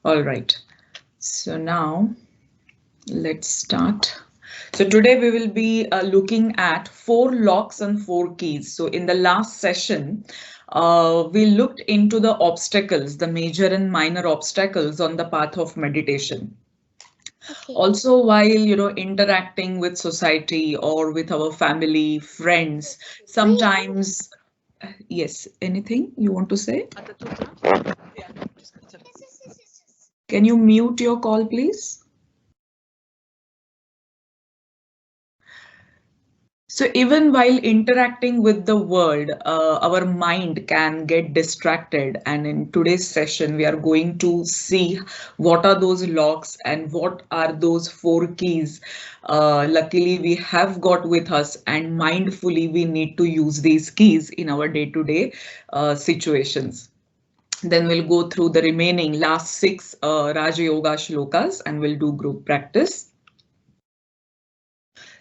All right. So now let's start. So today we will be looking at 4 locks and 4 keys. So in the last session, we looked into the obstacles, the major and minor obstacles on the path of meditation. Okay. Also, while interacting with society or with our family, friends, Wait. sometimes, yes, anything you want to say? Can you mute your call, please? So even while interacting with the world, our mind can get distracted. And in today's session, we are going to see what are those locks and what are those 4 keys. Luckily, we have got with us, and mindfully, we need to use these keys in our day-to-day situations. Then we'll go through the remaining last 6 Raj Yoga Shlokas and we'll do group practice.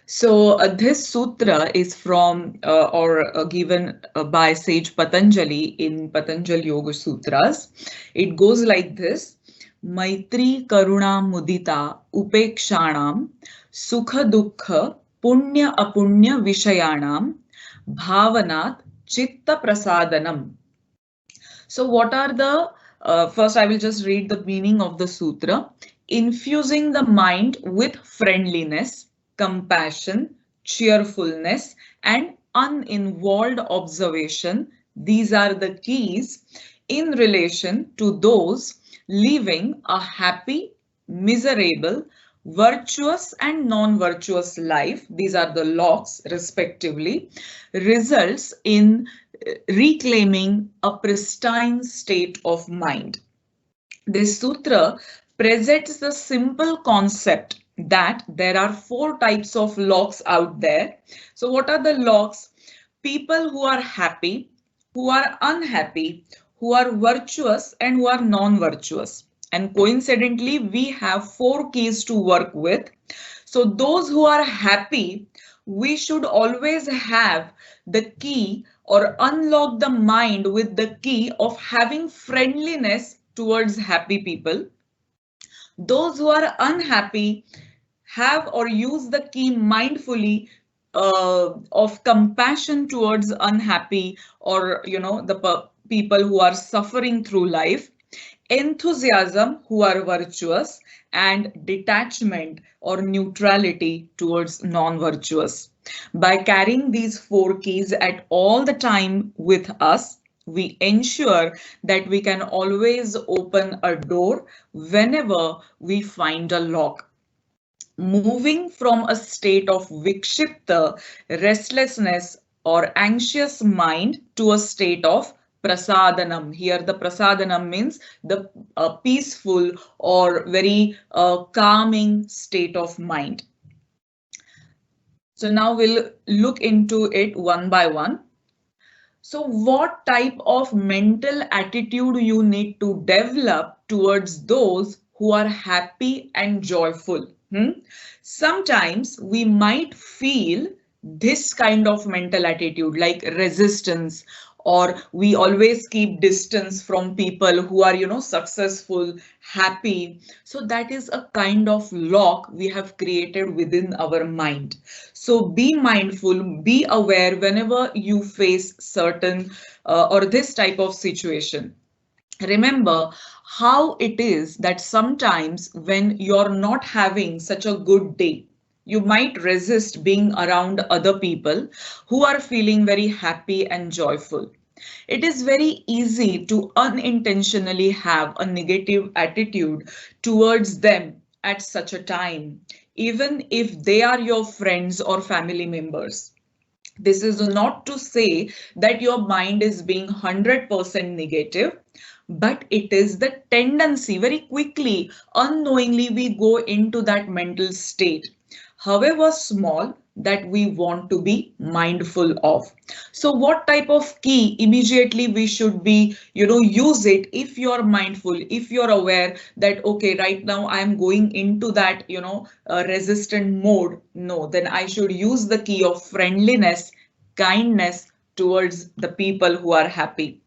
So this sutra is from or given by sage Patanjali in Patanjali Yoga Sutras. It goes like this: Maitri Karuna Mudita Upekshanam Sukha Dukha Punya Apunya Vishayanam Bhavanat Chitta Prasadanam. So what are the first I will just read the meaning of the sutra. Infusing the mind with friendliness, compassion, cheerfulness, and uninvolved observation. These are the keys in relation to those living a happy, miserable, virtuous and non-virtuous life. These are the locks respectively, results in reclaiming a pristine state of mind. This sutra presents the simple concept that there are 4 types of locks out there. So what are the locks? People who are happy, who are unhappy, who are virtuous and who are non-virtuous. And coincidentally, we have 4 keys to work with. So those who are happy, we should always have the key or unlock the mind with the key of having friendliness towards happy people. Those who are unhappy have or use the key mindfully of compassion towards unhappy or the people who are suffering through life, enthusiasm who are virtuous, and detachment or neutrality towards non-virtuous. By carrying these 4 keys at all the time with us, we ensure that we can always open a door whenever we find a lock, moving from a state of vikshipta, restlessness or anxious mind to a state of prasadanam. Here the prasadanam means the peaceful or very calming state of mind. So now we'll look into it one by one. So what type of mental attitude you need to develop towards those who are happy and joyful? Sometimes we might feel this kind of mental attitude like resistance, or we always keep distance from people who are successful, happy. So that is a kind of lock we have created within our mind. So be mindful, be aware whenever you face certain or this type of situation. Remember how it is that sometimes when you're not having such a good day, you might resist being around other people who are feeling very happy and joyful. It is very easy to unintentionally have a negative attitude towards them at such a time, even if they are your friends or family members. This is not to say that your mind is being 100% negative, but it is the tendency very quickly, unknowingly, we go into that mental state, however small, that we want to be mindful of. So what type of key immediately we should be, use it if you're mindful, if you're aware that, okay, right now I'm going into that, resistant mode. No, then I should use the key of friendliness, kindness towards the people who are happy.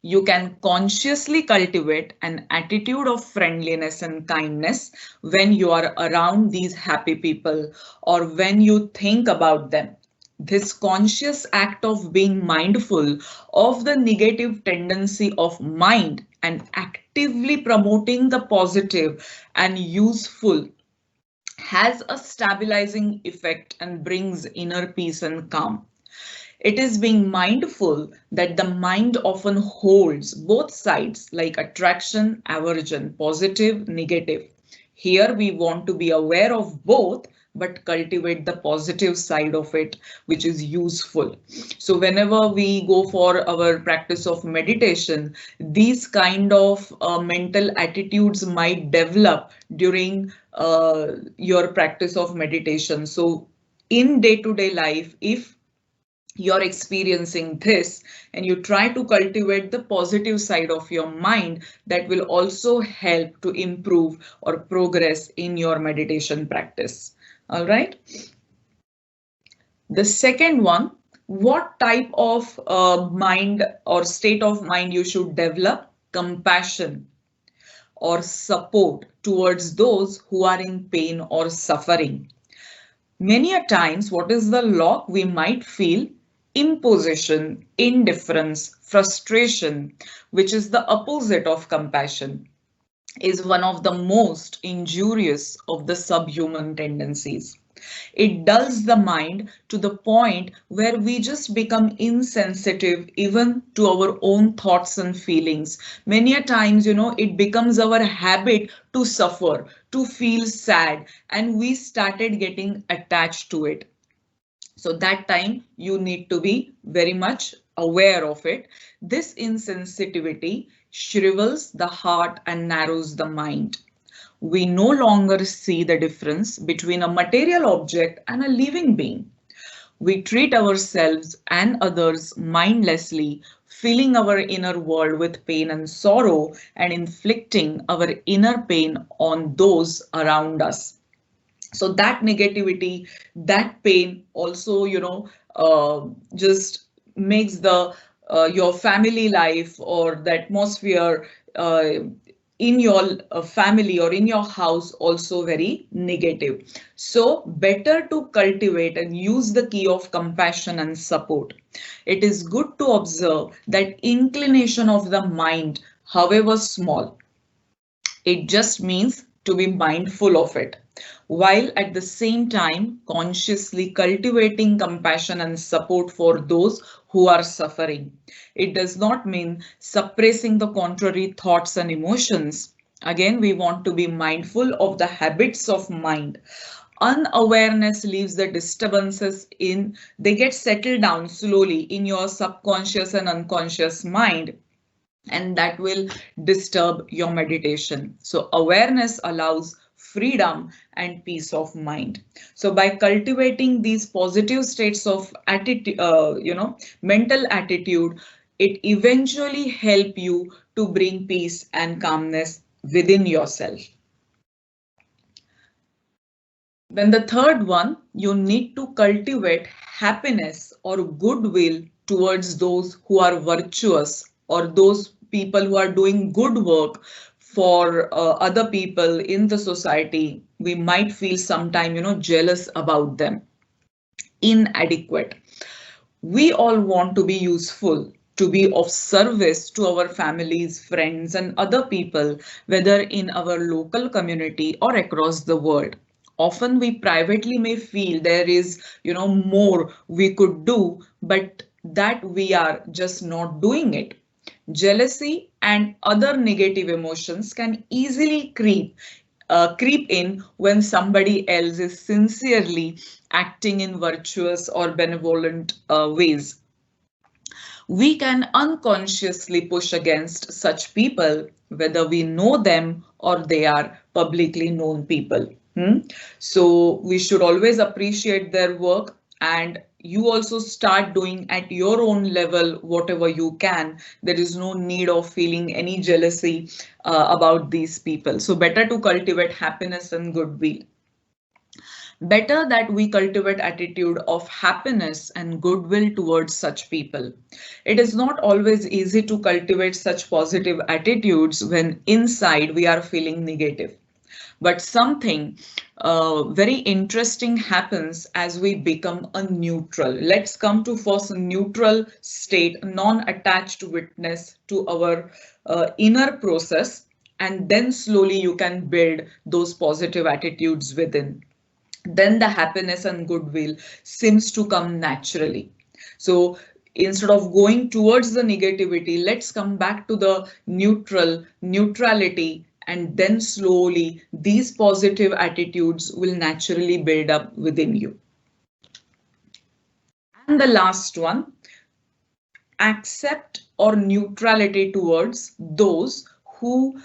You can consciously cultivate an attitude of friendliness and kindness when you are around these happy people or when you think about them. This conscious act of being mindful of the negative tendency of mind and actively promoting the positive and useful has a stabilizing effect and brings inner peace and calm. It is being mindful that the mind often holds both sides like attraction, aversion, positive, negative. Here we want to be aware of both but cultivate the positive side of it, which is useful. So whenever we go for our practice of meditation, these kind of mental attitudes might develop during your practice of meditation. So in day-to-day life, if you're experiencing this and you try to cultivate the positive side of your mind, that will also help to improve or progress in your meditation practice. All right. The second one, what type of mind or state of mind you should develop? Compassion or support towards those who are in pain or suffering. Many a times, what is the lock? We might feel imposition, indifference, frustration, which is the opposite of compassion, is one of the most injurious of the subhuman tendencies. It dulls the mind to the point where we just become insensitive even to our own thoughts and feelings. Many a times, it becomes our habit to suffer, to feel sad, and we started getting attached to it. So that time you need to be very much aware of it. This insensitivity shrivels the heart and narrows the mind. We no longer see the difference between a material object and a living being. We treat ourselves and others mindlessly, filling our inner world with pain and sorrow and inflicting our inner pain on those around us. So that negativity, that pain also, just makes the your family life or the atmosphere in your family or in your house also very negative. So better to cultivate and use the key of compassion and support. It is good to observe that inclination of the mind, however small, it just means to be mindful of it, while at the same time consciously cultivating compassion and support for those who are suffering. It does not mean suppressing the contrary thoughts and emotions. Again, we want to be mindful of the habits of mind. Unawareness leaves the disturbances in, they get settled down slowly in your subconscious and unconscious mind, and that will disturb your meditation. So awareness allows freedom and peace of mind. So by cultivating these positive states of attitude, mental attitude, it eventually help you to bring peace and calmness within yourself. Then the third one, you need to cultivate happiness or goodwill towards those who are virtuous or those people who are doing good work for other people in the society. We might feel sometime, jealous about them, inadequate. We all want to be useful, to be of service to our families, friends, and other people, whether in our local community or across the world. Often we privately may feel there is, more we could do, but that we are just not doing it. Jealousy and other negative emotions can easily creep in when somebody else is sincerely acting in virtuous or benevolent ways. We can unconsciously push against such people, whether we know them or they are publicly known people. So we should always appreciate their work, and you also start doing at your own level whatever you can. There is no need of feeling any jealousy about these people. So better to cultivate happiness and goodwill. Better that we cultivate attitude of happiness and goodwill towards such people. It is not always easy to cultivate such positive attitudes when inside we are feeling negative. But something very interesting happens as we become a neutral. Let's come to first neutral state, non-attached witness to our inner process, and then slowly you can build those positive attitudes within. Then the happiness and goodwill seems to come naturally. So instead of going towards the negativity, let's come back to the neutrality, and then slowly these positive attitudes will naturally build up within you. And the last one, accept or neutrality towards those who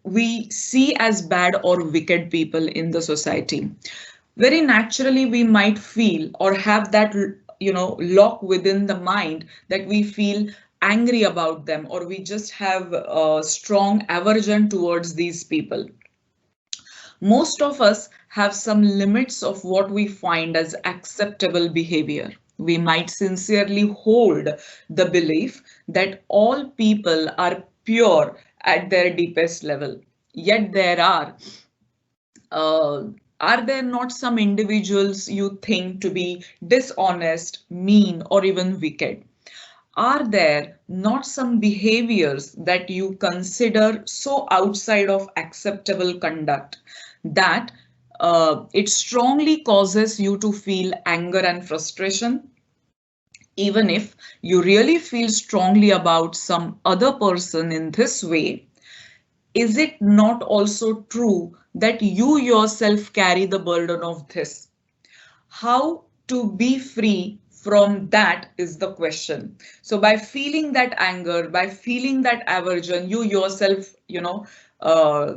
we see as bad or wicked people in the society. Very naturally, we might feel or have that, lock within the mind that we feel angry about them, or we just have a strong aversion towards these people. Most of us have some limits of what we find as acceptable behavior. We might sincerely hold the belief that all people are pure at their deepest level. Yet uh, are there not some individuals you think to be dishonest, mean, or even wicked? Are there not some behaviors that you consider so outside of acceptable conduct that it strongly causes you to feel anger and frustration? Even if you really feel strongly about some other person in this way, is it not also true that you yourself carry the burden of this? How to be free from that is the question. So by feeling that anger, by feeling that aversion, you yourself, uh,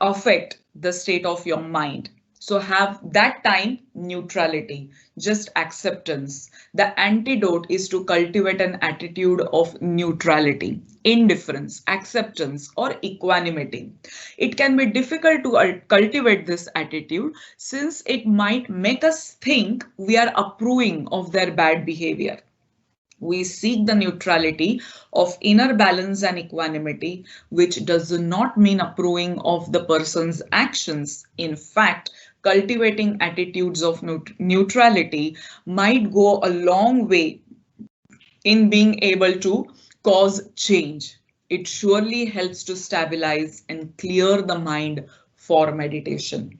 affect the state of your mind. So have that time neutrality, just acceptance. The antidote is to cultivate an attitude of neutrality, indifference, acceptance, or equanimity. It can be difficult to cultivate this attitude since it might make us think we are approving of their bad behavior. We seek the neutrality of inner balance and equanimity, which does not mean approving of the person's actions. In fact, cultivating attitudes of neutrality might go a long way in being able to cause change. It surely helps to stabilize and clear the mind for meditation.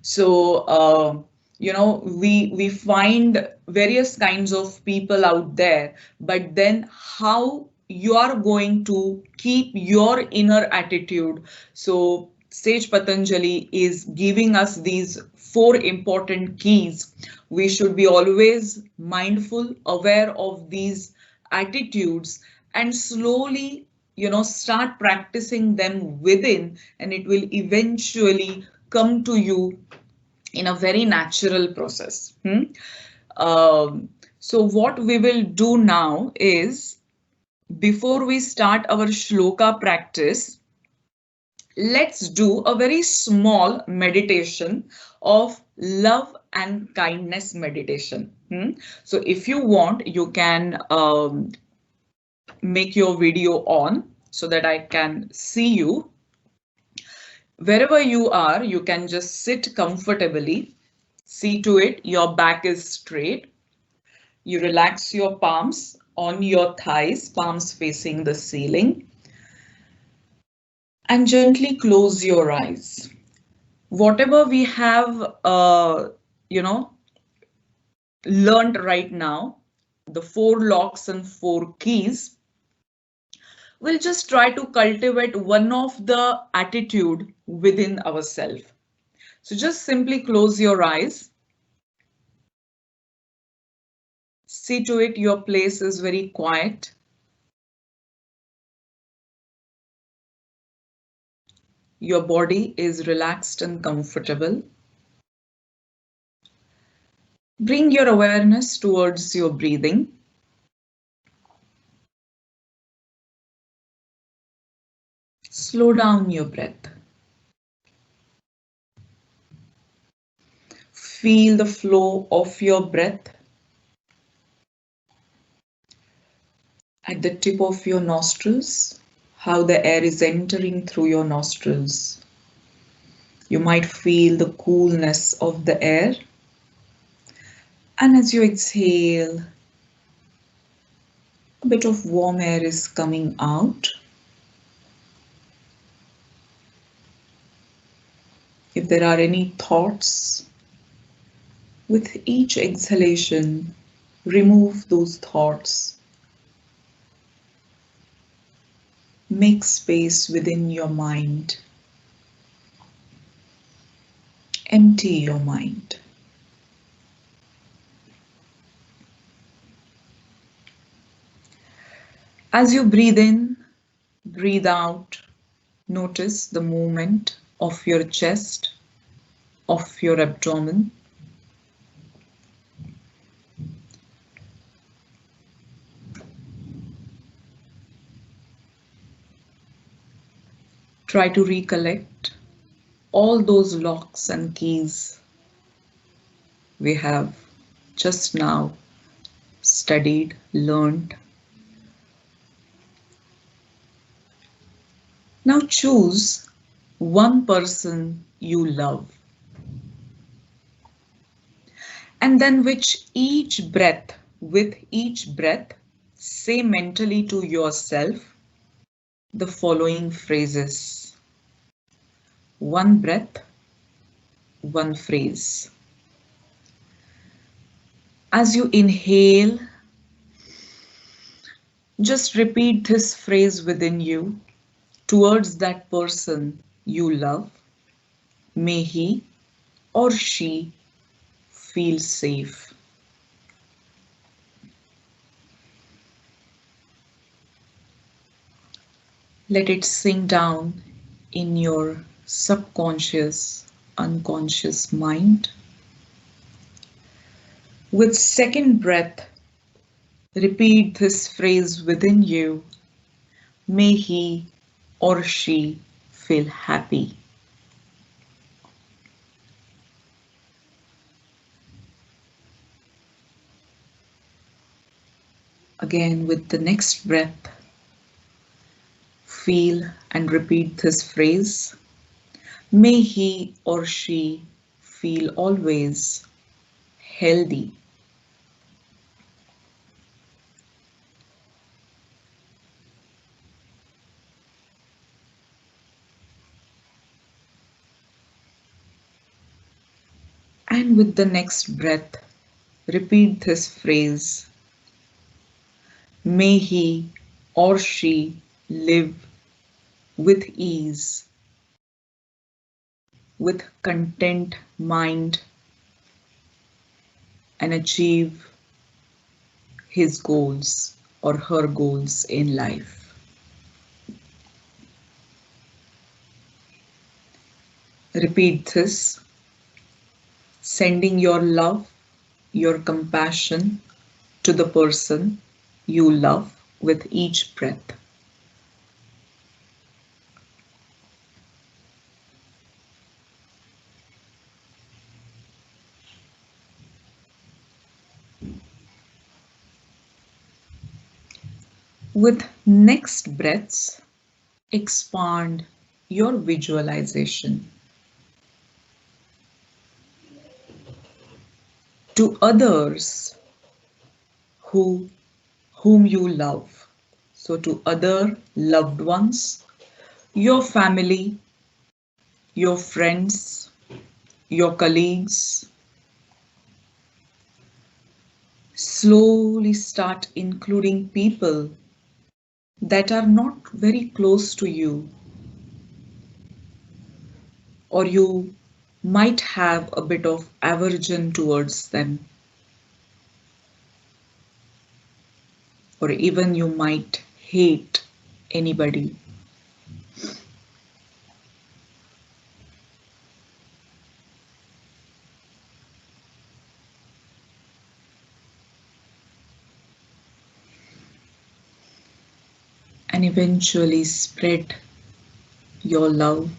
So, we find various kinds of people out there, but then how you are going to keep your inner attitude. So Sage Patanjali is giving us these four important keys. We should be always mindful, aware of these attitudes, and slowly, start practicing them within, and it will eventually come to you in a very natural process. So what we will do now is, before we start our shloka practice, let's do a very small meditation of love and kindness meditation. So if you want, you can make your video on so that I can see you. Wherever you are, you can just sit comfortably. See to it, your back is straight. You relax your palms on your thighs, palms facing the ceiling. And gently close your eyes. Whatever we have, learned right now, the four locks and four keys, we'll just try to cultivate one of the attitude within ourselves. So just simply close your eyes. See to it your place is very quiet. Your body is relaxed and comfortable. Bring your awareness towards your breathing. Slow down your breath. Feel the flow of your breath at the tip of your nostrils, how the air is entering through your nostrils. You might feel the coolness of the air, and as you exhale, a bit of warm air is coming out. If there are any thoughts, with each exhalation, remove those thoughts. Make space within your mind. Empty your mind. As you breathe in, breathe out, notice the movement of your chest, of your abdomen. Try to recollect all those locks and keys we have just now studied, learned. Now choose one person you love, and then with each breath, say mentally to yourself the following phrases. One breath, one phrase. As you inhale, just repeat this phrase within you towards that person you love. May he or she feel safe. Let it sink down in your subconscious, unconscious mind. With second breath, repeat this phrase within you. May he or she feel happy. Again, with the next breath, feel and repeat this phrase. May he or she feel always healthy. And with the next breath, repeat this phrase. May he or she live with ease, with content mind, and achieve his goals or her goals in life. Repeat this, sending your love, your compassion to the person you love with each breath. With next breaths, expand your visualization to others whom you love. So to other loved ones, your family, your friends, your colleagues. Slowly start including people that are not very close to you, or you might have a bit of aversion towards them, or even you might hate anybody. And eventually spread your love,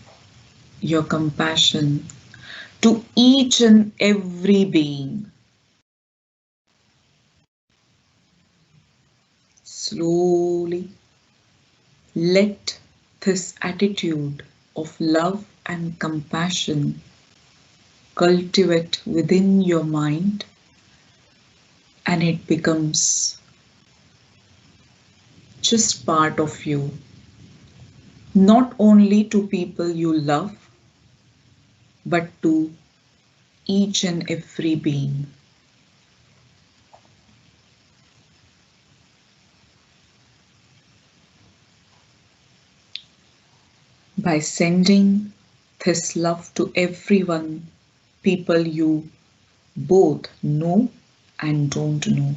your compassion to each and every being. Slowly let this attitude of love and compassion cultivate within your mind, and it becomes just part of you, not only to people you love, but to each and every being. By sending this love to everyone, people you both know and don't know.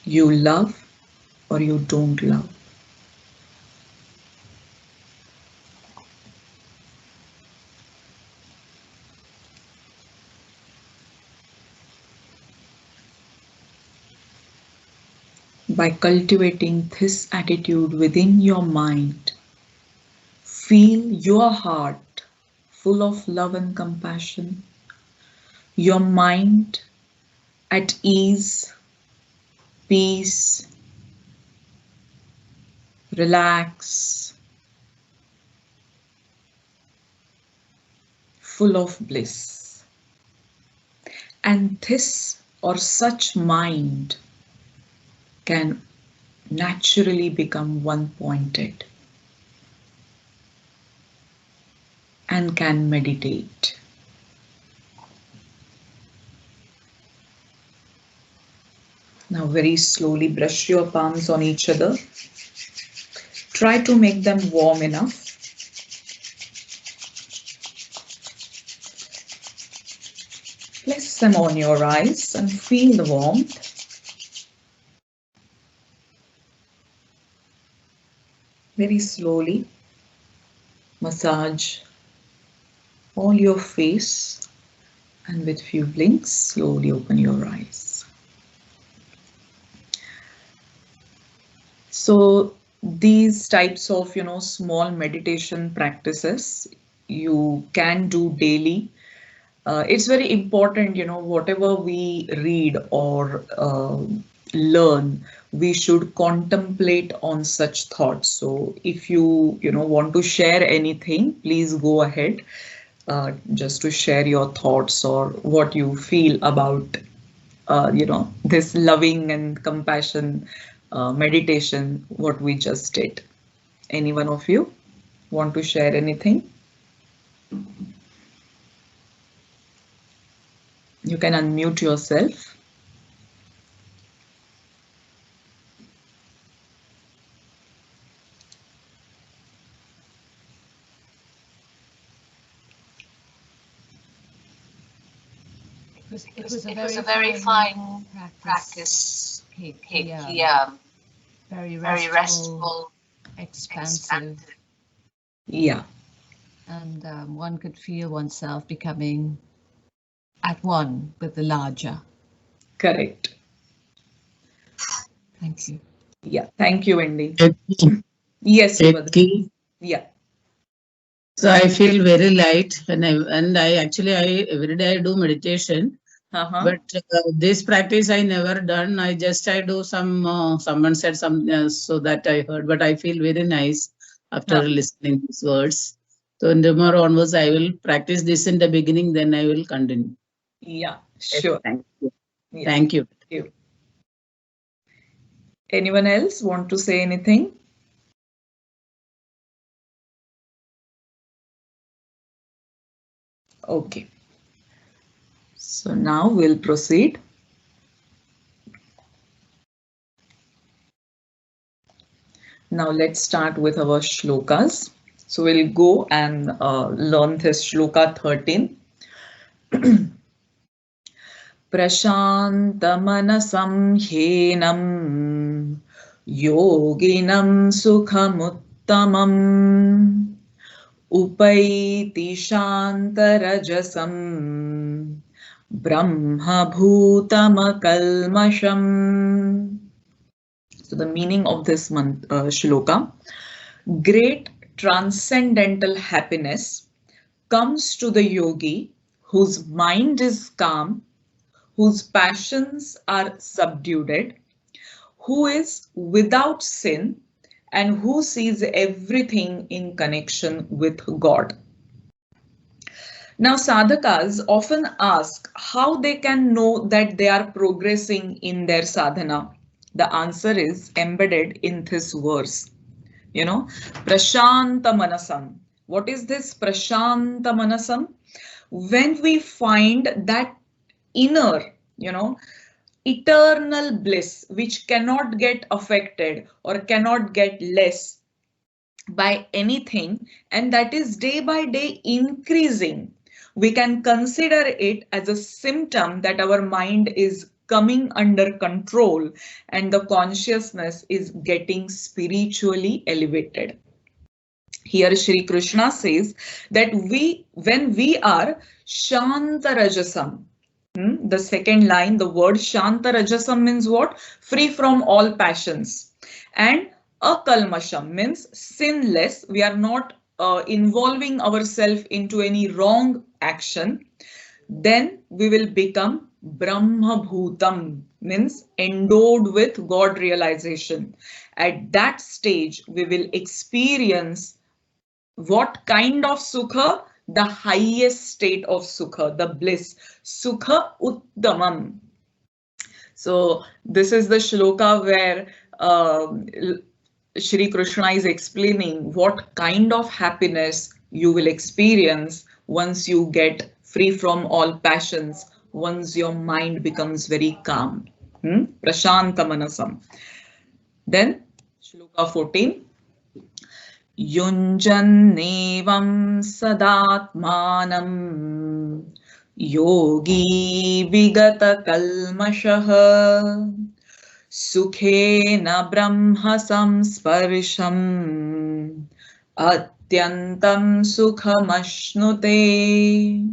You love or you don't love. By cultivating this attitude within your mind, feel your heart full of love and compassion, your mind at ease, peace, relax, full of bliss. And this or such mind can naturally become one-pointed and can meditate. Now very slowly brush your palms on each other. Try to make them warm enough. Place them on your eyes and feel the warmth. Very slowly massage all your face, and with few blinks, slowly open your eyes. So these types of, small meditation practices you can do daily. It's very important, whatever we read or learn, we should contemplate on such thoughts. So if you, want to share anything, please go ahead, just to share your thoughts or what you feel about, this loving and compassion meditation, what we just did. Any one of you want to share anything? You can unmute yourself. It was a very fine practice. Yeah. Very restful, expansive. Yeah. And one could feel oneself becoming at one with the larger. Correct. Thank you. Yeah. Thank you, Wendy. Etki. Yes. Etki. Yeah. So I feel very light when I actually every day I do meditation. But this practice I never done. I do some. Someone said something so that I heard. But I feel very nice after listening these words. So in the more onwards, I will practice this in the beginning. Then I will continue. Yeah. Sure. Thank you. Yeah. Thank you. Thank you. Anyone else want to say anything? Okay. So now we'll proceed. Now let's start with our shlokas. So we'll go and learn this shloka 13. Prashantamanasam hyenam yoginam sukhamuttamam upaiti shantarajasam brahma bhutamakalmasham. So the meaning of this shloka: great transcendental happiness comes to the yogi whose mind is calm, whose passions are subdued, who is without sin, and who sees everything in connection with God. Now, sadhakas often ask how they can know that they are progressing in their sadhana. The answer is embedded in this verse. Prashanta Manasam. What is this Prashanta Manasam? When we find that inner, eternal bliss which cannot get affected or cannot get less by anything, and that is day by day increasing, we can consider it as a symptom that our mind is coming under control and the consciousness is getting spiritually elevated. Here Shri Krishna says that when we are Shantarajasam, the second line, the word Shantarajasam means what? Free from all passions. And Akalmasham means sinless. We are not involving ourselves into any wrong action. Then we will become Brahma Bhutam, means endowed with God realization. At that stage, we will experience what kind of sukha? The highest state of sukha, the bliss. Sukha Uttamam. So this is the shloka where Shri Krishna is explaining what kind of happiness you will experience once you get free from all passions, once your mind becomes very calm. Prashanta Manasam. Then shloka 14. Yunjannevam sadatmanam yogi vigata kalmashaha sukhena brahma samsparsham atyantam sukhamashnute.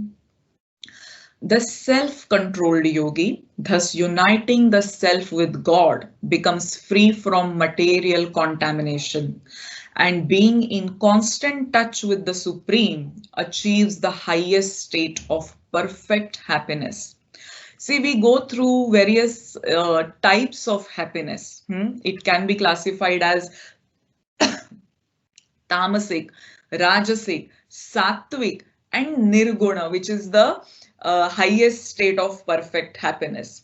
The self-controlled yogi, thus uniting the self with God, becomes free from material contamination, and being in constant touch with the Supreme achieves the highest state of perfect happiness. See, we go through various types of happiness. It can be classified as tamasic, rajasic, sattvic, and nirguna, which is the highest state of perfect happiness.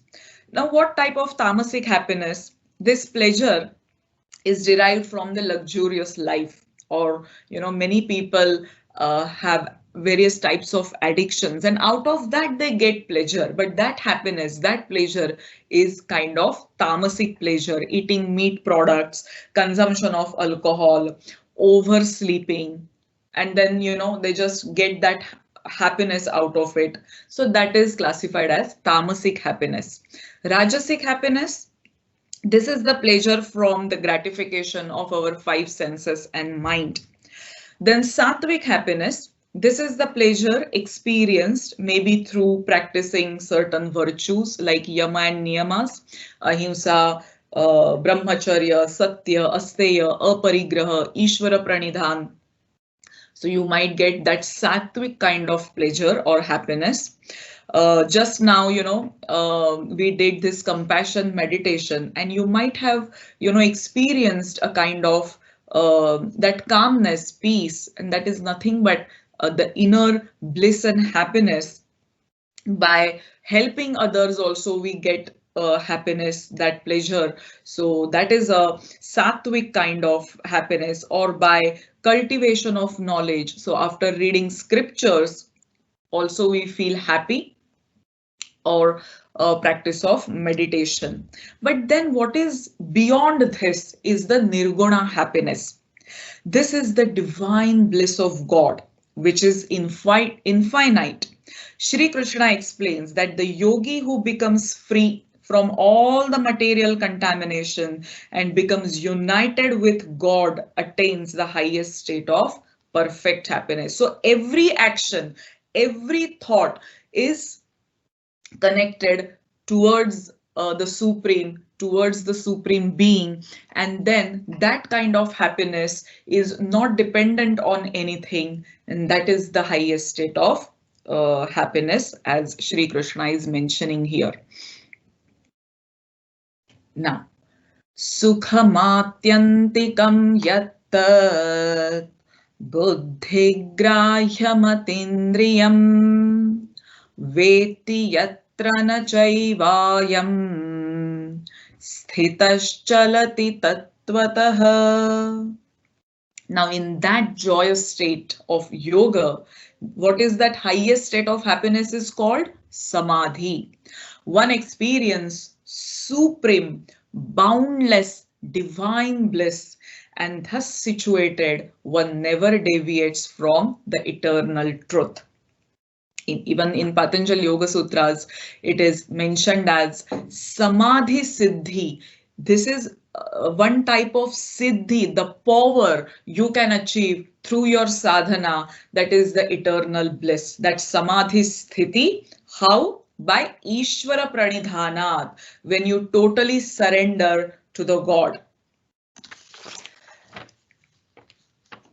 Now, what type of tamasic happiness? This pleasure is derived from the luxurious life, or many people have various types of addictions, and out of that they get pleasure, but that happiness, that pleasure is kind of tamasic pleasure: eating meat products, consumption of alcohol, oversleeping, and then they just get that happiness out of it. So that is classified as tamasic happiness. Rajasic happiness, this is the pleasure from the gratification of our five senses and mind. Then sattvic happiness, this is the pleasure experienced maybe through practicing certain virtues like yama and niyamas, ahimsa, brahmacharya, satya, asteya, aparigraha, ishvara pranidhan. So you might get that sattvic kind of pleasure or happiness. Just now, we did this compassion meditation, and you might have, experienced a kind of that calmness, peace, and that is nothing but the inner bliss and happiness. By helping others also, we get happiness, that pleasure. So that is a sattvic kind of happiness. Or by cultivation of knowledge. So after reading scriptures, also we feel happy, or practice of meditation. But then what is beyond this is the nirguna happiness. This is the divine bliss of God, which is infinite. Shri Krishna explains that the yogi who becomes free from all the material contamination and becomes united with God attains the highest state of perfect happiness. So every action, every thought is connected towards the Supreme, towards the Supreme Being, and then that kind of happiness is not dependent on anything, and that is the highest state of happiness, as Shri Krishna is mentioning here. Now, Sukhamatyantikam yattat buddhigrahyamatindrayam veti yatra na chaivayam sthitaschalati tattvataha. Now, in that joyous state of yoga, what is that highest state of happiness is called? Samadhi. One experience supreme, boundless, divine bliss, and thus situated, one never deviates from the eternal truth. Even in Patanjali Yoga Sutras, it is mentioned as Samadhi Siddhi. This is one type of Siddhi, the power you can achieve through your sadhana, that is the eternal bliss. That Samadhi Sthiti, how? By Ishvara Pranidhanat, when you totally surrender to the God.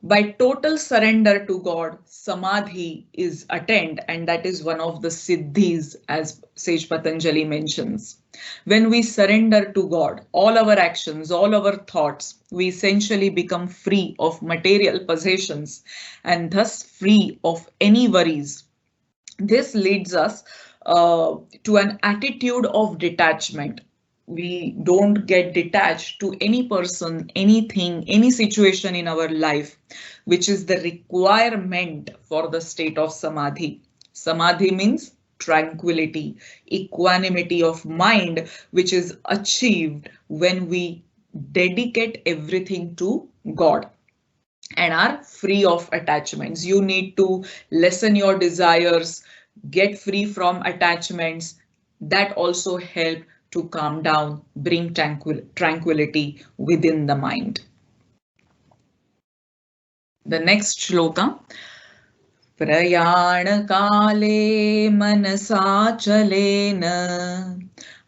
By total surrender to God, Samadhi is attained, and that is one of the Siddhis, as Sage Patanjali mentions. When we surrender to God, all our actions, all our thoughts, we essentially become free of material possessions and thus free of any worries. This leads us to an attitude of detachment. We don't get detached to any person, anything, any situation in our life, which is the requirement for the state of Samadhi. Samadhi means tranquility, equanimity of mind, which is achieved when we dedicate everything to God and are free of attachments. You need to lessen your desires, get free from attachments. That also help to calm down, bring tranquility within the mind. The next shloka. Prayana kale manasachalena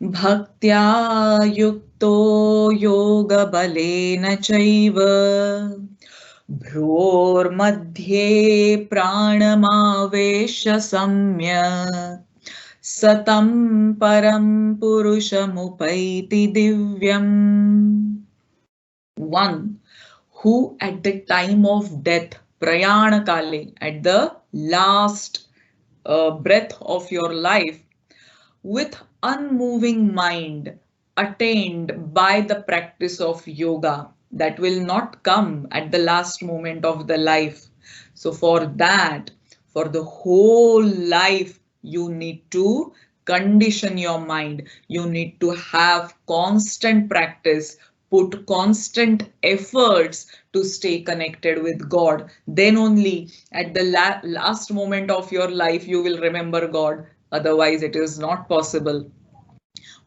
bhaktya yukto yoga balena chaiva bhror madhye pranamavesha samya satam param purushamupaiti divyam. One who at the time of death, prayana kale, at the last breath of your life, with unmoving mind, attained by the practice of yoga, that will not come at the last moment of the life. So for that, for the whole life, you need to condition your mind. You need to have constant practice, put constant efforts to stay connected with God. Then only at the last moment of your life, you will remember God. Otherwise, it is not possible.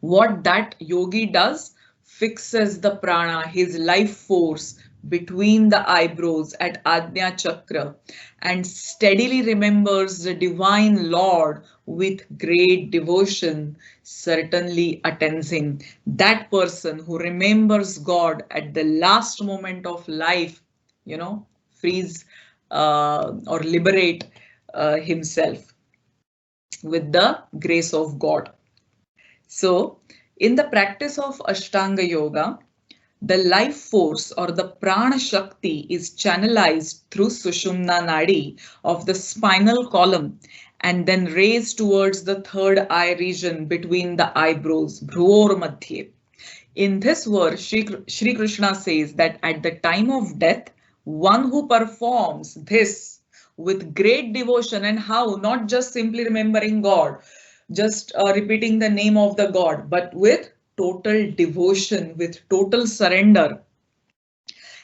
What that yogi does, fixes the prana, his life force, between the eyebrows at Ajna Chakra, and steadily remembers the divine Lord with great devotion, certainly attains him. That person who remembers God at the last moment of life, frees or liberate himself with the grace of God. So, in the practice of Ashtanga Yoga, the life force or the prana shakti is channelized through Sushumna Nadi of the spinal column and then raised towards the third eye region between the eyebrows, bhruor madhye. In this verse, Shri Krishna says that at the time of death, one who performs this with great devotion, and how? Not just simply remembering God, just repeating the name of the God, but with total devotion, with total surrender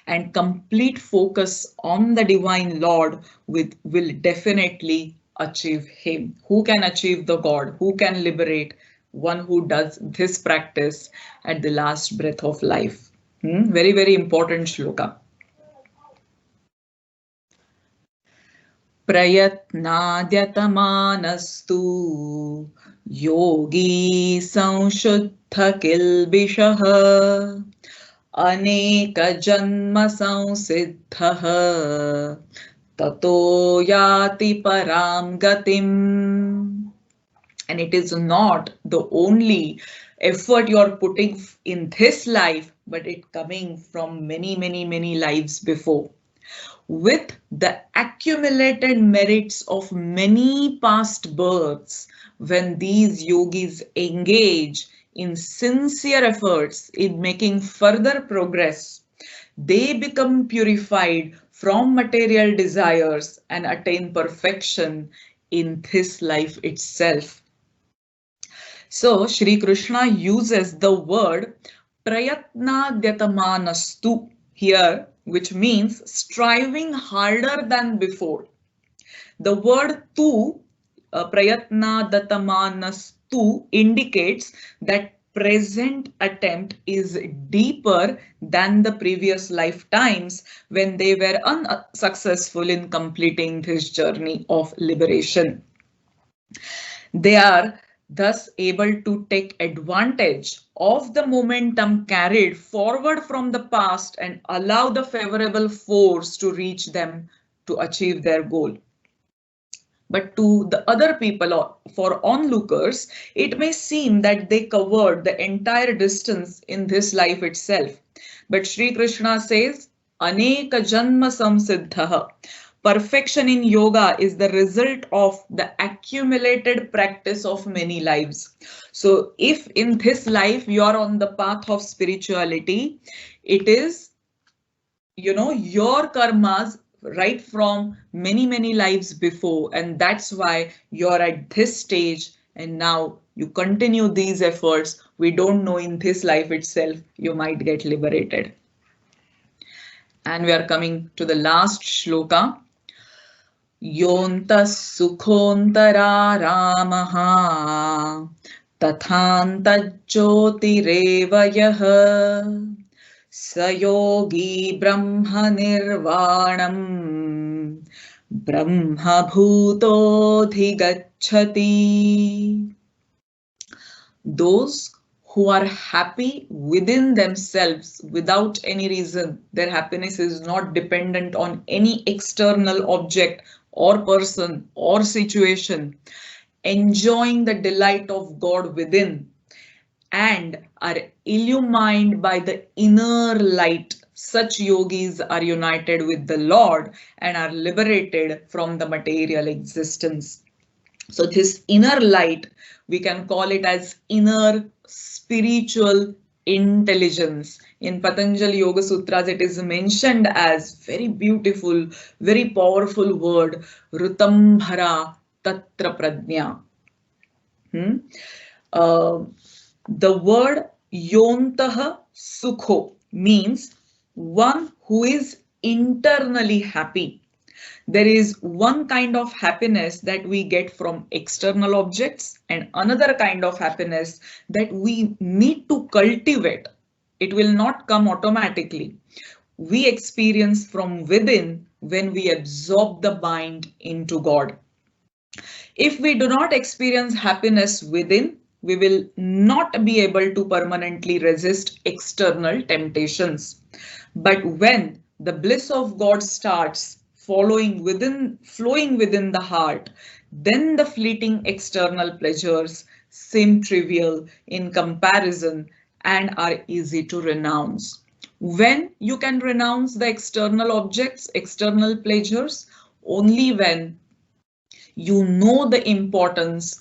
and complete focus on the divine Lord, will definitely achieve him. Who can achieve the God? Who can liberate? One who does this practice at the last breath of life. Very, very important shloka. Prayatnadyatamaanastu Yogi Samshuddha Kilbishaha Aneka Janma Samsiddhaha Tato Yati Param Gatim. And it is not the only effort you're putting in this life, but it coming from many, many, many lives before. With the accumulated merits of many past births, when these yogis engage in sincere efforts in making further progress, they become purified from material desires and attain perfection in this life itself. So Shri Krishna uses the word prayatnadyatmanastu here, which means striving harder than before. The word tu, prayatnadyatmanastu, indicates that present attempt is deeper than the previous lifetimes when they were unsuccessful in completing this journey of liberation. They are thus able to take advantage of the momentum carried forward from the past and allow the favorable force to reach them to achieve their goal. But to the other people or for onlookers, it may seem that they covered the entire distance in this life itself. But Sri Krishna says, Aneka Janma Samsiddhaha. Perfection in yoga is the result of the accumulated practice of many lives. So if in this life you are on the path of spirituality, it is, your karmas right from many, many lives before. And that's why you're at this stage and now you continue these efforts. We don't know in this life itself, you might get liberated. And we are coming to the last shloka. Yontas sukhontara ramaha tathantajyotireva yaha sayogi brahma nirvanam brahma bhutodhigacchati. Those who are happy within themselves without any reason, their happiness is not dependent on any external object or person or situation, enjoying the delight of God within and are illumined by the inner light. Such yogis are united with the Lord and are liberated from the material existence. So this inner light, we can call it as inner spiritual intelligence. In Patanjali Yoga Sutras, it is mentioned as very beautiful, very powerful word, Rutambhara Tatra Pradnya. The word Yontaha Sukho means one who is internally happy. There is one kind of happiness that we get from external objects and another kind of happiness that we need to cultivate. It will not come automatically. We experience from within when we absorb the mind into God. If we do not experience happiness within, we will not be able to permanently resist external temptations. But when the bliss of God starts flowing within the heart, then the fleeting external pleasures seem trivial in comparison and are easy to renounce. When you can renounce the external objects, external pleasures, only when you know the importance,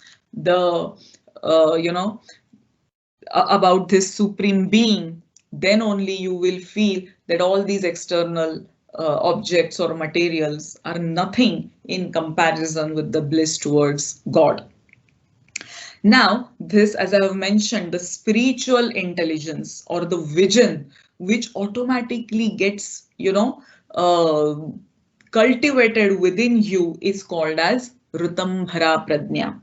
about this supreme being, then only you will feel that all these external objects or materials are nothing in comparison with the bliss towards God. Now, this, as I have mentioned, the spiritual intelligence or the vision, which automatically gets, cultivated within you, is called as Rutambhara Pradnya.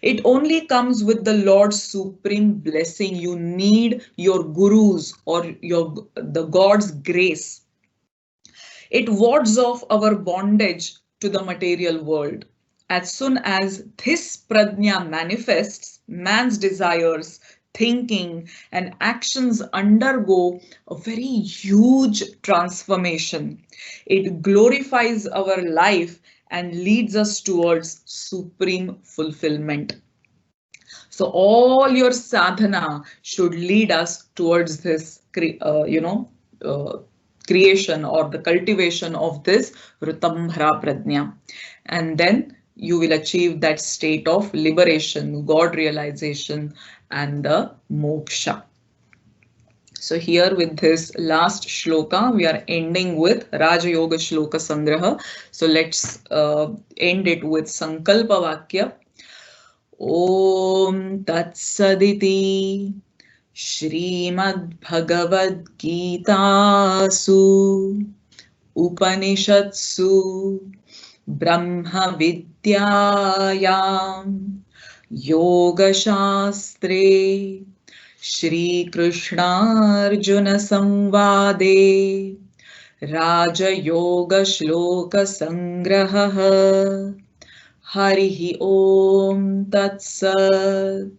It only comes with the Lord's supreme blessing. You need your gurus or the God's grace. It wards off our bondage to the material world. As soon as this prajna manifests, man's desires, thinking, and actions undergo a very huge transformation. It glorifies our life and leads us towards supreme fulfillment. So all your sadhana should lead us towards this, creation or the cultivation of this Ritambhara Prajna. And then you will achieve that state of liberation, God realization, and the moksha. So here with this last shloka, we are ending with Raj Yoga Shloka Sangraha. So let's end it with Sankalpa Vakya. Om Tatsaditi Shrimad-Bhagavad-Gitasu Upanishatsu Brahma Vidyayam Yoga Shastre Shri Krishna Arjuna Samvade Raja Yoga Shloka Sangraha Harihi Om Tat Sat.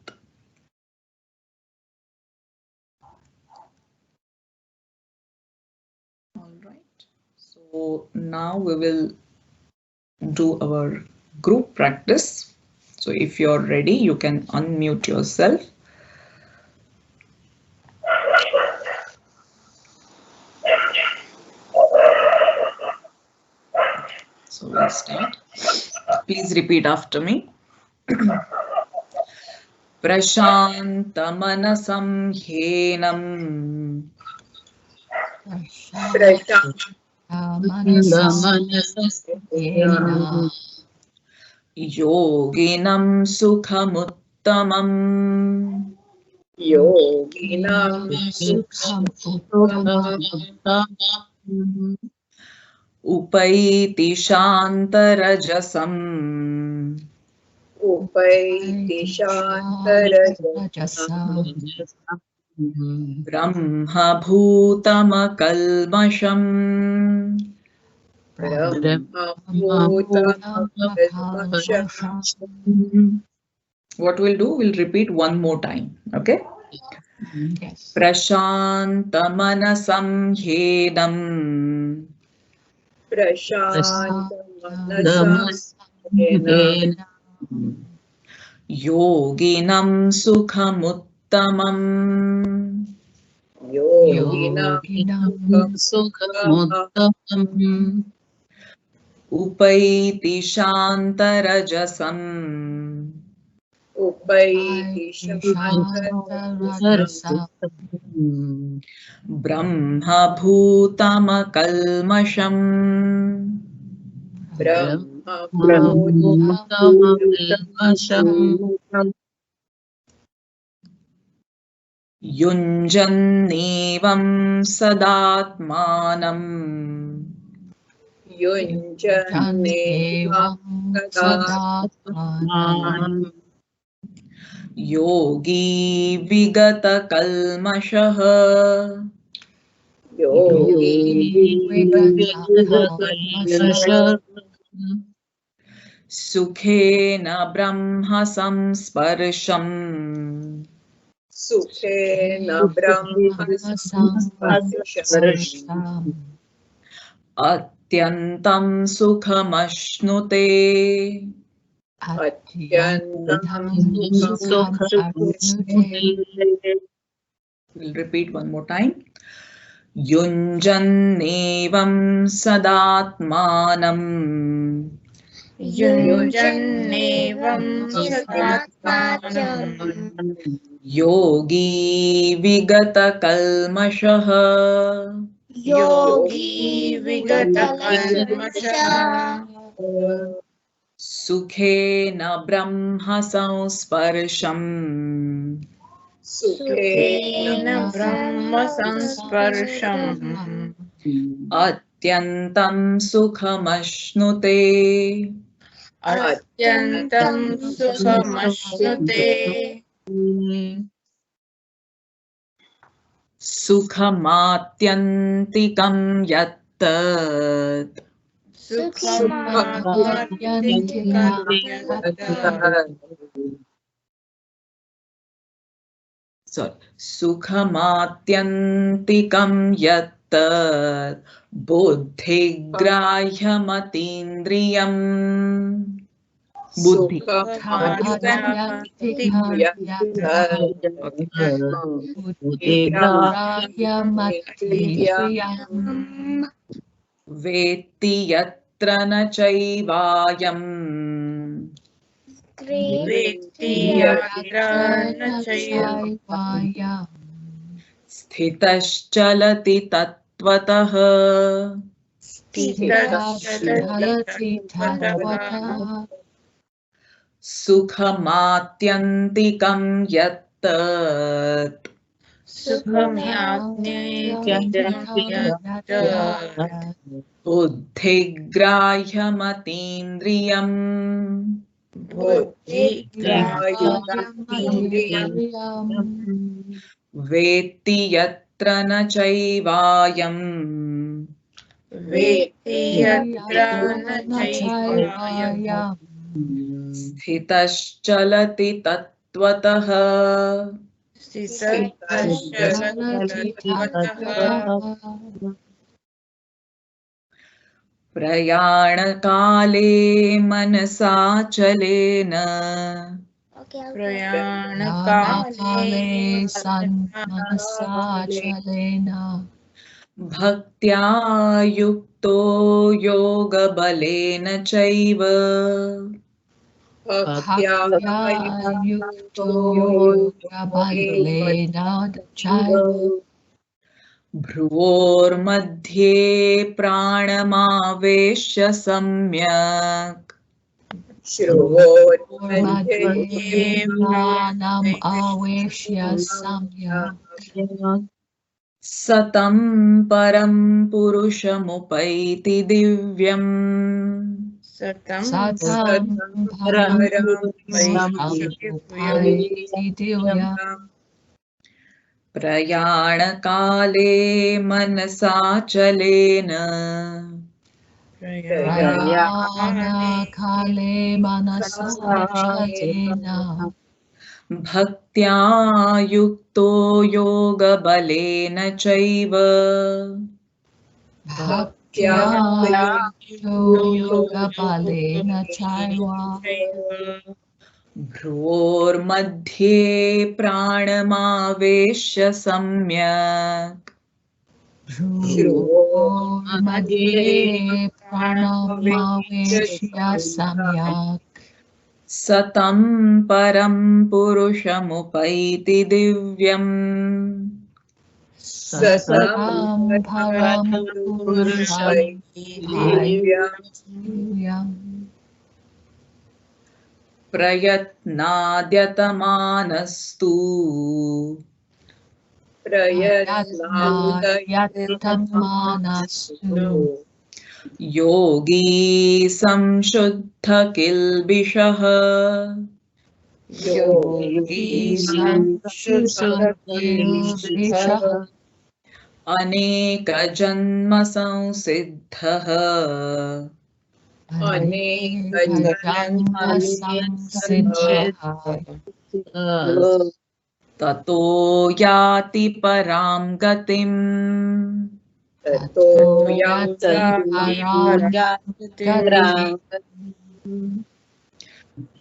All right. So now we will do our group practice. So if you're ready, you can unmute yourself. So we'll start. Please repeat after me. Prashantamanasam hyenam yoginam sukhamuttamam upaiti shantarajasam brahma bhutamakalmasham. What we'll do, we'll repeat one more time. Okay? Yes. Prashantamanasam hyenam yoginam sukhamuttamam upaiti shantarajasam brahma bhutamakalmasham yunjannevam sadatmanam yogi vigata kalmashah sukhena brahma samsparsham atyantam sukhamashnute. We'll repeat one more time. Yunjannevam sadatmanam yogi vigata kalmashah sukhena brahma samsparsham atyantam sukhamashnute. Sukhamatyantikam yattat Sukhamatyantikam yatta buddhigrahyamatīndriyam. Buddhi. Veti yatra na chaivayam. Sthitaschalati tatvatah. Sukhamatyantikam yattat. Buddhigrahyamatīndriyam. Veti yatra na chaivayam. Sthitaschalati tatvatah. Prayanakale manasachalena. Bhaktya yukto yoga balena chaiva. Bhruvor madhye pranamaveshya samyak. Satam param purushamupaiti divyam. Prayanakale manasachalena. Bhaktya yukto yoga balena chaiva. Bhruvor madhye pranamaveshya samyak. Satam param purushamupaiti divyam. Prayatnadyatmanastu. Yogi samshuddha kilbishah. Aneka janma samsiddhah. Tato yati param gatim.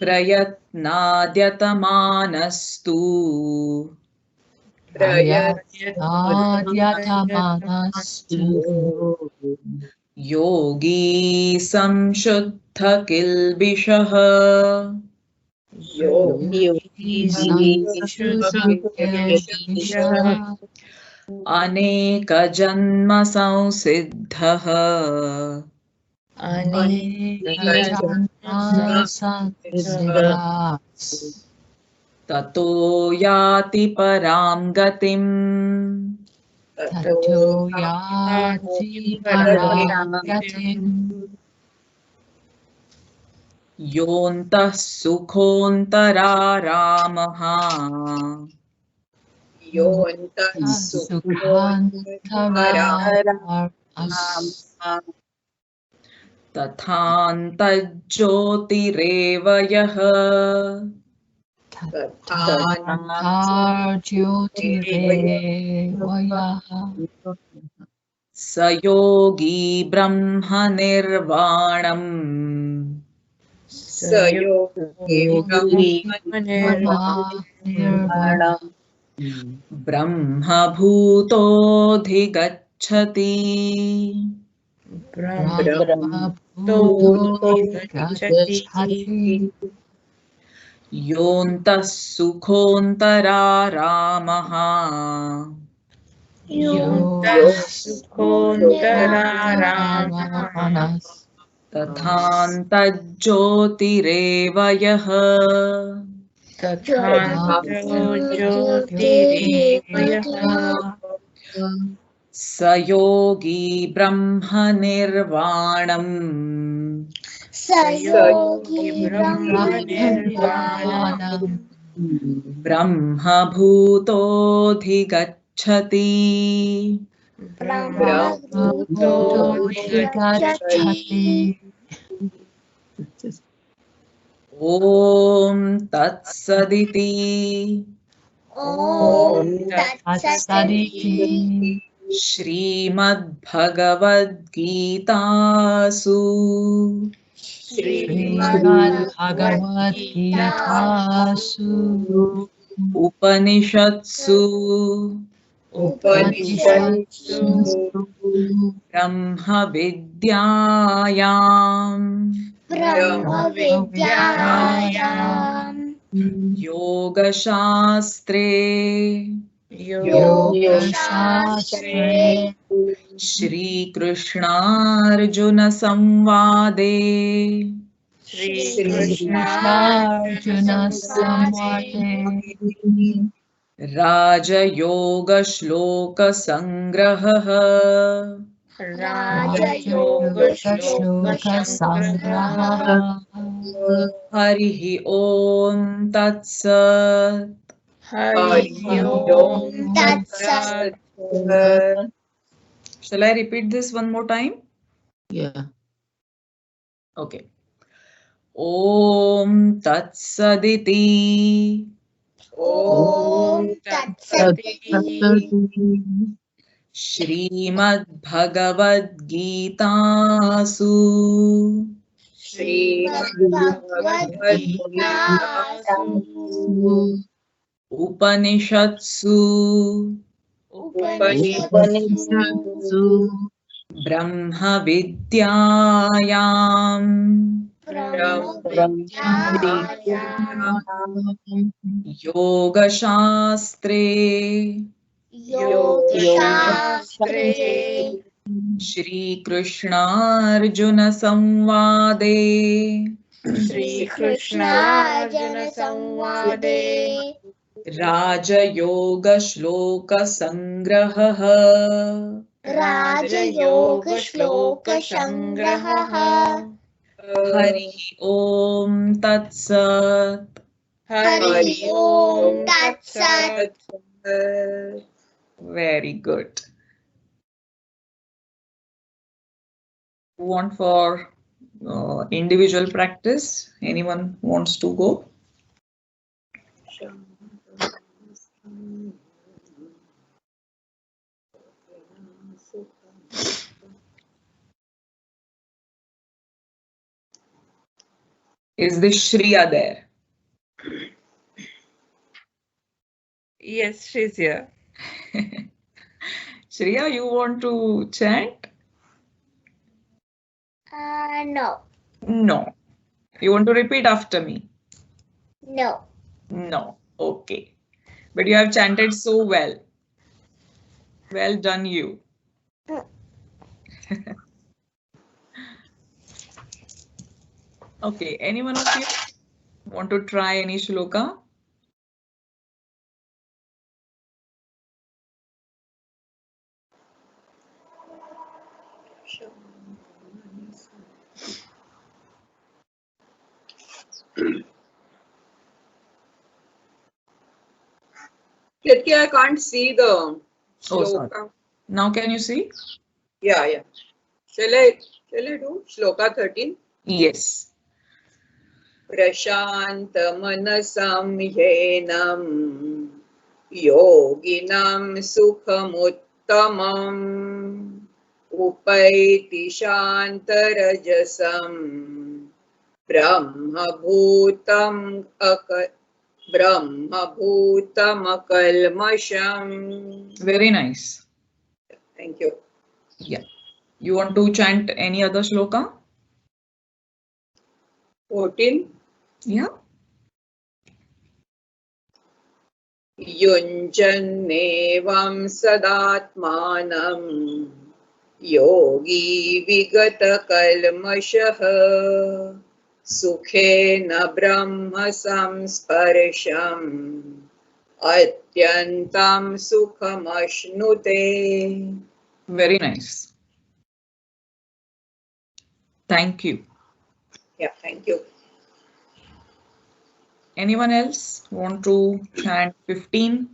Prayatnadyatmanastu. Yogi samshuddha kilbishah. Aneka janma samsiddhah. Tato yati param gatim. Yontah sukhontararamah. तथान्तज्योतिरेव यः स योगी ब्रह्मनिर्वाणम् ब्रह्मभूतोऽधिगच्छति। योऽन्तः सुखोऽन्तरारामः तथान्तज्योतिरेव यः स योगी ब्रह्मनिर्वाणम् ब्रह्मभूतोऽधिगच्छति। ॐ तत्सदिति श्रीमद्भगवद्गीतासु उपनिषत्सु ब्रह्मविद्यायां योगशास्त्रे श्रीकृष्णार्जुनसंवादे राजयोगश्लोकसंग्रहः हरिः ॐ तत्सत्। Shall I repeat this one more time? Yeah. Okay. Om Tatsaditi. Shrimad Bhagavad Gitasu Upanishatsu Brahma Vidyayam Yoga Shastre Shri Krishna Arjuna Samvade Raja Yoga Shloka Sangraha Hari Om Tatsat. Very good. Who want for individual practice? Anyone wants to go? Is this Shriya there? Yes, she's here. Shriya, you want to chant? No. No. You want to repeat after me? No. No. Okay. But you have chanted so well. Well done, you. Okay. Anyone of you want to try any shloka? Ketki, I can't see the shloka. Now can you see? Yeah. Shall I Shall I do Shloka 13? Yes. प्रशान्तमनसं ह्येनं योगिनं सुखमुत्तमम् उपैति शान्तरजसं ब्रह्मभूतमकल्मषम्. Very nice. Thank you. Yeah. You want to chant any other shloka? 14. Yeah. युञ्जन्नेवं सदात्मानं योगी विगतकल्मषः सुखेन ब्रह्म संस्पर्शम् अत्यन्तं सुखमश्नुते. Very nice. Thank you. Yeah, thank you. Anyone else want to chant 15?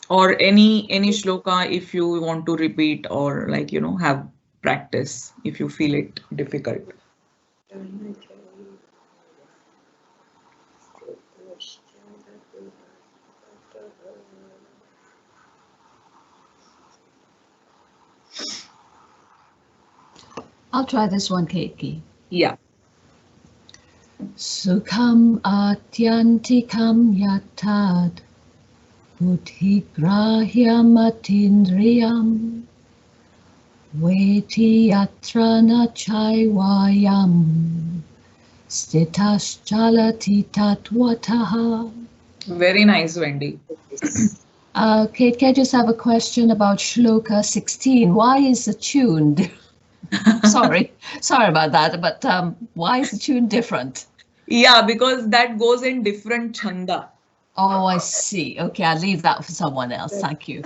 Or any shloka if you want to repeat or like, you know, have practice if you feel it difficult. I'll try this one, Keiki. Yeah. Sukham atyantikam yatad buddhigrahyam atindriyam veti yatra na chaivyayam stitaschalati tatvataha. Very nice, Wendy. Kate, can I just have a question about Shloka 16? Why is the tune? Sorry about that, but why is the tune different? Yeah, because that goes in different chanda. Oh, I see. Okay, I'll leave that for someone else. Thank you.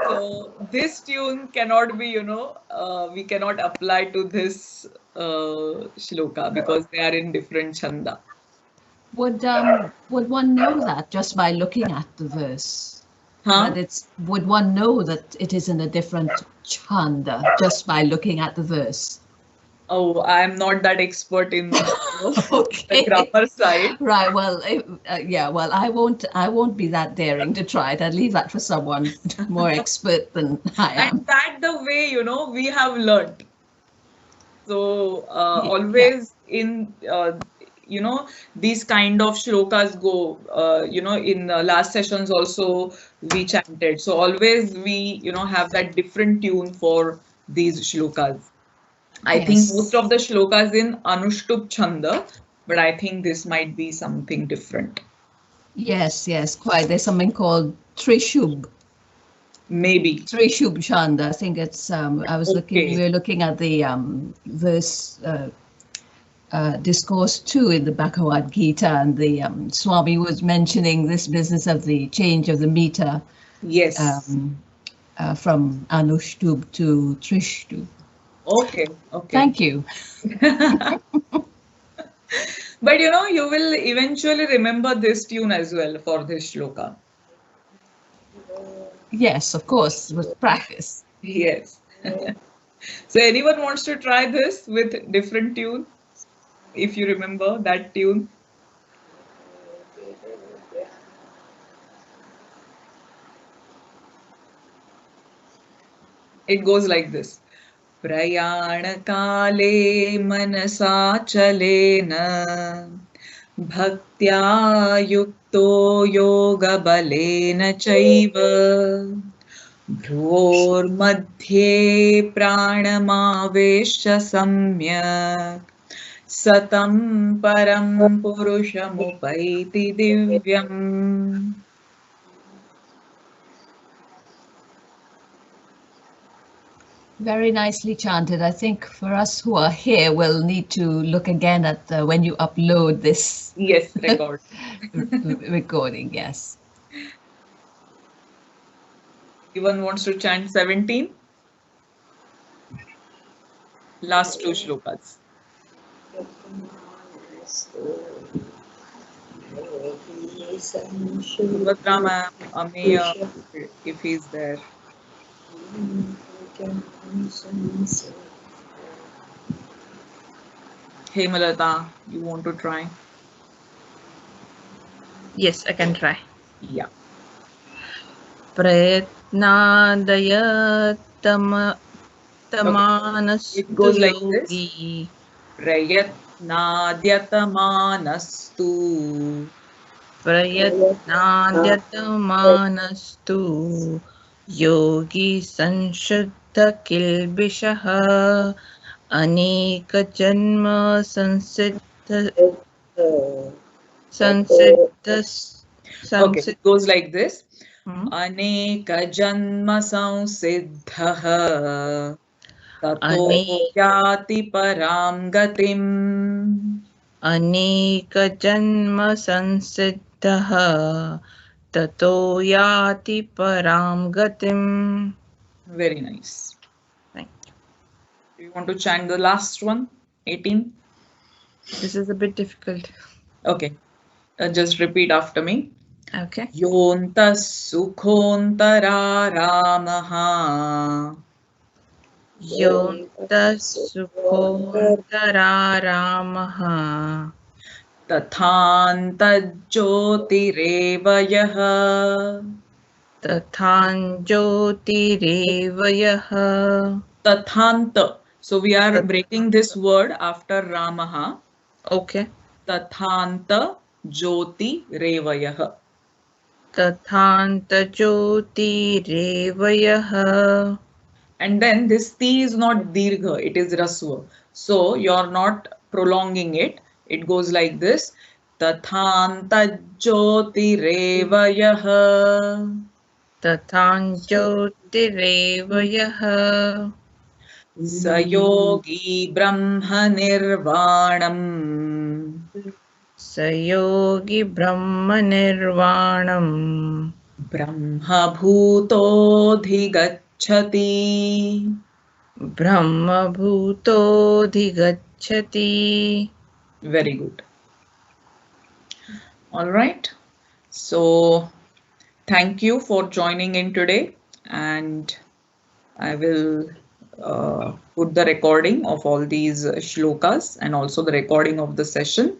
So this tune cannot be, you know, we cannot apply to this shloka because they are in different chanda. Would one know that just by looking at the verse? Huh? That would one know that it is in a different chanda just by looking at the verse? Oh, I'm not that expert in Okay. the grammar side. Right. Well, yeah. Well, I won't be that daring to try it. I'll leave that for someone more expert than I am. And that the way, you know, we have learned. So always in you know, these kind of shlokas go, you know, in last sessions also we chanted. So always we, you know, have that different tune for these shlokas. I think most of the shlokas in Anushtup Chanda, but I think this might be something different. Yes, quite. There's something called Trishub. Maybe. Trishub Chanda. I think it's, I was looking, we were looking at the verse, discourse 2 in the Bhagavad Gita, and the Swami was mentioning this business of the change of the meter. Yes. From Anushtub to Trishtub. Okay. Thank you. But you know, you will eventually remember this tune as well for this shloka. Yes, of course, with practice. Yes. So anyone wants to try this with different tune? If you remember that tune. It goes like this. Prayanakale manasachalena bhaktya yukto yoga balena chaiva bhurmadhye pranamavesha samyak satam param purushamupaiti divyam. Very nicely chanted. I think for us who are here, we'll need to look again at when you upload this. Yes, record. Recording, yes. Anyone wants to chant 17? Last 2 shlokas. Subhadra ma'am, Ameya, if he's there. Hey Malata, you want to try? Yes, I can try. Yeah. It goes like this. Yogi. Prayatnadyatmanastu. Prayatnadyatmanastu yogi sanshuddha kilbishah aneka janma Okay, it goes like this. Hmm? Aneka janma samsiddhah tato Ane- yati param gatim. Aneka janma sansiddhah tato yati param gatim. Very nice. Thank you. Do you want to chant the last one? 18? This is a bit difficult. Okay, just repeat after me. Okay. Yontas sukhontara Yontas sukhontararamah tathantajyotireva tathanjyotirevayah. Tathanta. So we are breaking this word after Ramaha. Okay. Tathanta jyoti revayah. Tathantajyotirevayah. And then this T is not Dirgha, it is Rasva. So you're not prolonging it. It goes like this. Tathanta jyoti revayah. Tathanjyotirevayah. Sayogi brahma nirvanam. Sayogi brahma nirvanam. Brahma bhutodhigacchati. Brahma bhutodhigacchati. Very good. All right. So thank you for joining in today, and I will put the recording of all these shlokas and also the recording of the session.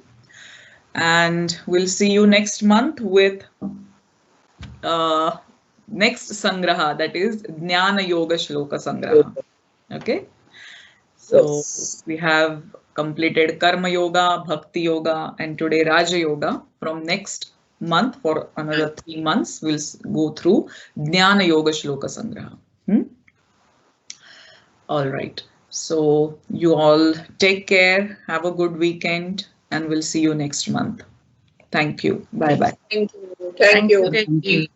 And we'll see you next month with next Sangraha, that is Jnana Yoga Shloka Sangraha. Okay. So we have completed Karma Yoga, Bhakti Yoga, and today Raja Yoga. From next month, for another 3 months, we'll go through Jnana Yoga Shloka Sangraha. All right. So you all take care, have a good weekend, and we'll see you next month. Thank you. Bye bye. Thank you. Thank you. Thank you.